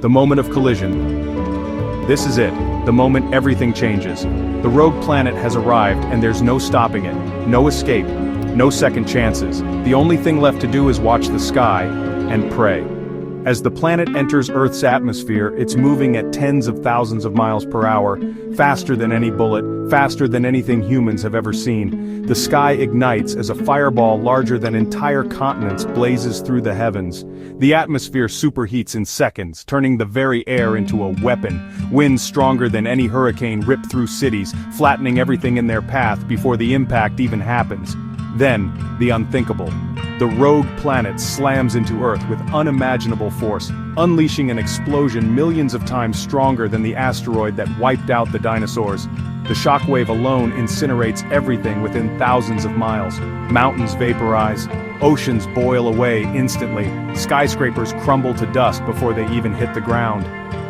The moment of collision. This is it, the moment everything changes. The rogue planet has arrived and there's no stopping it. No escape, no second chances. The only thing left to do is watch the sky and pray. As the planet enters Earth's atmosphere, it's moving at tens of thousands of miles per hour, faster than any bullet, faster than anything humans have ever seen. The sky ignites as a fireball larger than entire continents blazes through the heavens. The atmosphere superheats in seconds, turning the very air into a weapon. Winds stronger than any hurricane rip through cities, flattening everything in their path before the impact even happens. Then, the unthinkable. The rogue planet slams into Earth with unimaginable force, unleashing an explosion millions of times stronger than the asteroid that wiped out the dinosaurs. The shockwave alone incinerates everything within thousands of miles. Mountains vaporize, oceans boil away instantly, skyscrapers crumble to dust before they even hit the ground.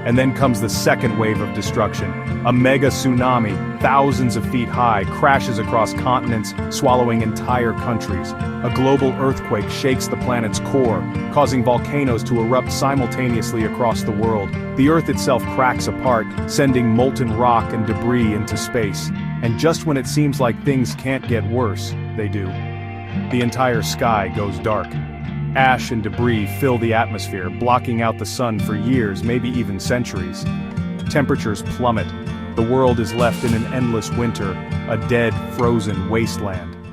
And then comes the second wave of destruction. A mega tsunami, thousands of feet high, crashes across continents, swallowing entire countries. A global earthquake shakes the planet's core, causing volcanoes to erupt simultaneously across the world. The Earth itself cracks apart, sending molten rock and debris into space. And just when it seems like things can't get worse, they do. The entire sky goes dark. Ash and debris fill the atmosphere, blocking out the sun for years, maybe even centuries. Temperatures plummet. The world is left in an endless winter, a dead, frozen wasteland.